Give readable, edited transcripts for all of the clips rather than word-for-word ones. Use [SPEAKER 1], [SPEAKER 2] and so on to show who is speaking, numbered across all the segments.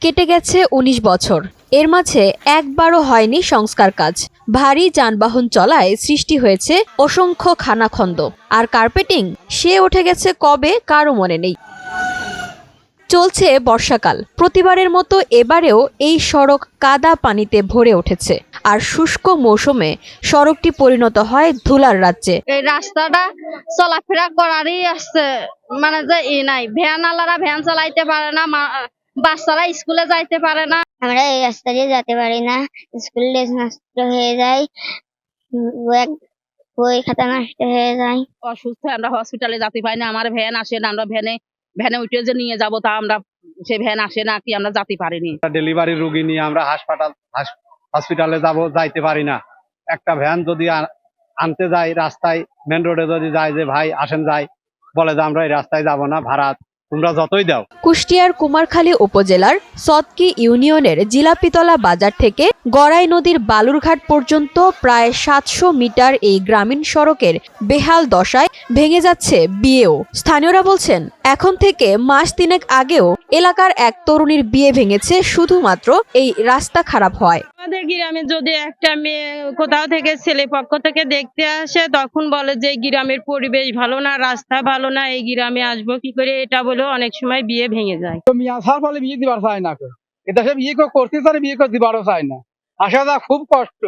[SPEAKER 1] কেটে গেছে ১৯ বছর। এর মাঝে একবারও হয়নি সংস্কার কাজ। ভারী যানবাহন চলায় সৃষ্টি হয়েছে অসংখ্য খানাখন্দ, আর কার্পেটিং সে উঠে গেছে কবে কারো মনে নেই। চলছে বর্ষাকাল, প্রতিবারের মতো এবারেও এই সড়ক কাদা পানিতে ভরে উঠেছে, আর শুষ্ক মৌসুমে সড়কটি পরিণত হয় ধুলার রাজ্যে।
[SPEAKER 2] এই রাস্তাটা চলাফেরা করারই আসছে, মানে যে নাই, ভ্যান আলারা ভ্যান চালাইতে পারে না, বাচ্চারা স্কুলে যাইতে পারে না।
[SPEAKER 3] আমরা এই রাস্তা দিয়ে যেতে পারি না, স্কুল ড্রেস নষ্ট হয়ে যায়, বই খাতা নষ্ট হয়ে যায়।
[SPEAKER 4] অসুস্থ আমরা হসপিটালে যেতে পারি না, আমার ভ্যান আসে না, আমরা ভ্যানে উঠে যে নিয়ে যাবো তা আমরা সে ভ্যান আসে না, কি আমরা যেতে পারিনি।
[SPEAKER 5] ডেলিভারি রোগী নিয়ে আমরা হসপিটালে যাইতে পারি না। একটা ভ্যান যদি আনতে যাই রাস্তায় মেন রোডে যদি যায় যে ভাই আসেন যাই, বলে যে আমরা এই রাস্তায় যাব না, ভাড়া তোমরা যতই দাও।
[SPEAKER 1] কুষ্টিয়ার কুমারখালী উপজেলার সদকি ইউনিয়নের জিলাপিতলা বাজার থেকে গড়াই নদীর বালুরঘাট পর্যন্ত প্রায় ৭০০ মিটার এই গ্রামীণ সড়কের বেহাল দশায় ভেঙে যাচ্ছে বিয়েও। স্থানীয়রা বলছেন, এখন থেকে মাস ৩ আগেও এলাকার এক তরুণীর বিয়ে ভেঙেছে শুধুমাত্র এই রাস্তা খারাপ হয়।
[SPEAKER 6] আমাদের গ্রামে যদি একটা মেয়ে কোথাও থেকে ছেলে পক্ষ থেকে দেখতে আসে, তখন বলে যে গ্রামের পরিবেশ ভালো না, রাস্তা ভালো না, এই গ্রামে আসবো কি করে, এটা বলে অনেক সময় বিয়ে ভেঙে যায়।
[SPEAKER 5] ফলে বিয়ে দিবার চায় না, এটা সে বিয়ে করতে চায়, বিয়ে করে দিবারও চায় না। আসা যা খুব কষ্ট।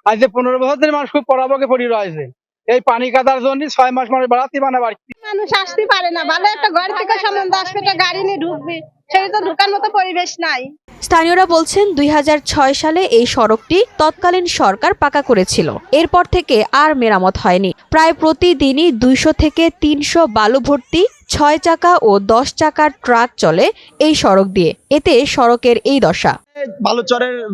[SPEAKER 5] আজ যে ১৫ বছর ধরে মানুষ খুব পরাবকে পড়ে রয়েছে এই পানি কাদার জন্য। ৬ মাস মানে বাড়াতে বাড়তি
[SPEAKER 2] মানুষ আসতে পারে না, ভালো একটা ঘর থেকে সম্বন্ধ আসবে, একটা গাড়ি নিয়ে ঢুকবে, সেই তো ঢুকার মতো পরিবেশ নাই।
[SPEAKER 1] স্থানীয়রা বলছেন, ২০০৬ সালে এই সড়কটি তৎকালীন সরকার পাকা করেছিল। এরপর থেকে আর মেরামত হয়নি। প্রায় প্রতিদিনই ২০০ থেকে ৩০০ বালু ভর্তি ৬ চাকা ও ১০ চাকার ট্রাক চলে এই সড়ক দিয়ে। এতে সড়কের এই দশা।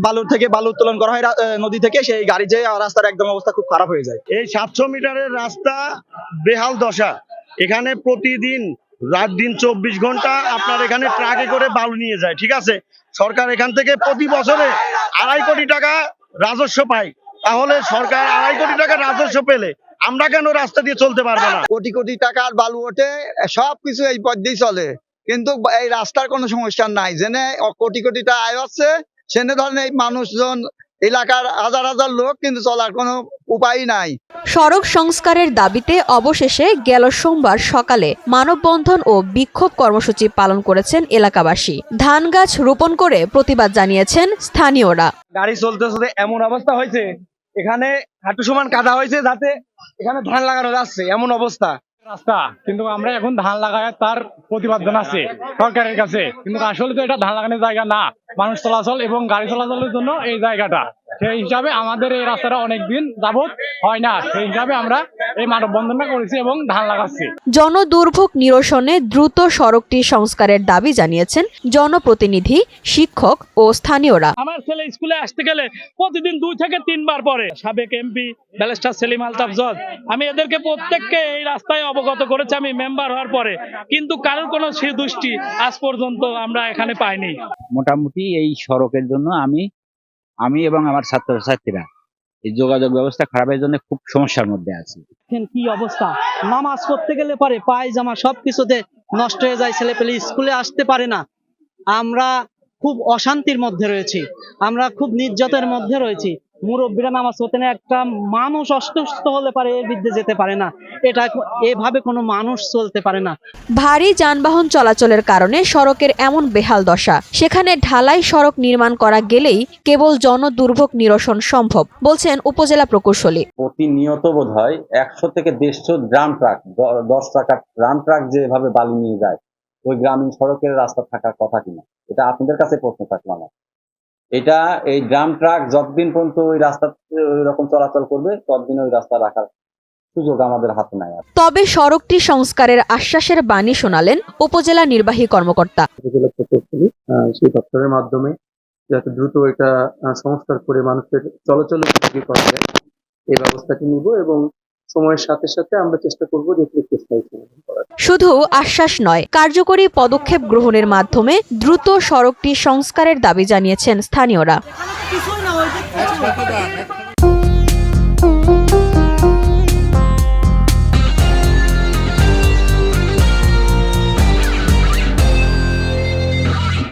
[SPEAKER 7] বালুর থেকে বালু উত্তোলন করা হয় নদী থেকে, সেই গাড়ি যে রাস্তার একদম অবস্থা খুব খারাপ হয়ে যায়।
[SPEAKER 8] এই ৭০০ মিটারের রাস্তা বেহাল দশা। এখানে প্রতিদিন রাত দিন ২৪ ঘন্টা আপনার এখানে ট্রাকে করে বালু নিয়ে যায়, ঠিক আছে। সরকার এখান থেকে প্রতি বছরে ২.৫ কোটি টাকা রাজস্ব পায়। তাহলে সরকার ২.৫ কোটি টাকা রাজস্ব পেলে আমরা কেন রাস্তা দিয়ে চলতে পারবো না?
[SPEAKER 7] কোটি কোটি টাকার বালু ওঠে, সবকিছু এই পথ দিয়ে চলে, কিন্তু এই রাস্তার কোনো সমস্যা নাই। জেনে কোটি কোটি টাকা আয় হচ্ছে, সেনে ধরেন এই মানুষজন এলাকার হাজার হাজার লোক, কিন্তু চলার কোনো উপায় নাই।
[SPEAKER 1] সড়ক সংস্কারের দাবিতে অবশেষে গেল সোমবার সকালে মানববন্ধন ও বিক্ষোভ কর্মসূচি পালন করেছেন এলাকাবাসী। ধান গাছ রোপণ করে প্রতিবাদ জানিয়েছেন স্থানীয়রা।
[SPEAKER 7] গাড়ি চলতে চলতে এমন অবস্থা হয়েছে, এখানে হাঁটু সমান কাদা হয়েছে, যাতে এখানে ধান লাগানো যাচ্ছে এমন অবস্থা।
[SPEAKER 5] রাস্তা কিন্তু আমরা এখন ধান লাগাই, তার প্রতিবাদ জানাচ্ছি সরকারের কাছে। কিন্তু আসলে তো এটা ধান লাগানোর জায়গা না, মানুষ চলাচল এবং গাড়ি চলাচলের জন্য এই জায়গাটা। সেই হিসাবে আমাদের এই রাস্তাটা অনেকদিন যাবত হয় না, সেই হিসাবে আমরা এই মানববন্ধনটা করেছি এবং ধান লাগাচ্ছি।
[SPEAKER 1] জনদুর্ভোগ নিরসনে দ্রুত সড়কটি সংস্কারের দাবি জানিয়েছেন জনপ্রতিনিধি, শিক্ষক ও স্থানীয়রা।
[SPEAKER 9] আমার ছেলে স্কুলে আসতে গেলে প্রতিদিন ২ থেকে ৩ বার পরে। সাবেক এমপি ব্যারিস্টার সেলিম আলতাফ জজ, আমি এদেরকে প্রত্যেককে এই রাস্তায় অবগত করেছি আমি মেম্বার হওয়ার পরে, কিন্তু কারোর কোনো দৃষ্টি আজ পর্যন্ত আমরা এখানে পাইনি।
[SPEAKER 10] মোটামুটি এই সড়কের জন্য আমি এবং আমার ছাত্রছাত্রীরা এই যোগাযোগ ব্যবস্থা খারাপের জন্য খুব সমস্যার মধ্যে আছি।
[SPEAKER 11] কি অবস্থা, নামাজ পড়তে গেলে পারে পায়জামা সবকিছুতে নষ্ট হয়ে যায়, ছেলে পেলে স্কুলে আসতে পারে না। আমরা খুব অশান্তির মধ্যে রয়েছি, আমরা খুব নির্যাতনের মধ্যে রয়েছি। মুরব্বীরা নামাজ পড়তে না, একটা মানুষ অসুস্থ হলে পারে এর বিরুদ্ধে যেতে পারে না। এটা এভাবে কোনো মানুষ চলতে পারে না।
[SPEAKER 1] ভারী যানবাহন চলাচলের কারণে সড়কের এমন বেহাল দশা। সেখানে ঢালাই সড়ক নির্মাণ করা গেলেই কেবল জনদুর্ভোগ নিরসন সম্ভব, বলছেন উপজেলা প্রকৌশলী।
[SPEAKER 12] প্রতিনিয়ত বোধহয় ১০০ থেকে ১৫০ ড্রাম ট্রাক, ১০ টাকার ড্রাম ট্রাক যেভাবে বালু নিয়ে যায়, ওই গ্রামীণ সড়কের রাস্তা থাকার কথা কিনা, এটা আপনাদের কাছে প্রশ্ন থাকলো আমার। এটা এই ড্রাম ট্রাক যতদিন পর্যন্ত ওই রাস্তা এরকম চলাচল করবে, ততদিন ওই রাস্তা রাখার সুযোগ আমাদের হাতে নাই।
[SPEAKER 1] তবে সড়কটি সংস্কারের আশ্বাসের বাণী শোনালেন উপজেলা নির্বাহী কর্মকর্তা।
[SPEAKER 13] উপজেলা প্রকৌশলী সেই দপ্তরের মাধ্যমে যাতে দ্রুত এটা সংস্কার করে মানুষের চলাচল উপযোগী করা যায়, এই ব্যবস্থাটি নিব এবং সময়ের সাথে সাথে আমরা চেষ্টা করব যে স্থায়ী সমাধান করার।
[SPEAKER 1] শুধু আশ্বাস নয়, কার্যকরী পদক্ষেপ গ্রহণের মাধ্যমে দ্রুত সড়কটি সংস্কারের দাবি জানিয়েছেন স্থানীয়রা।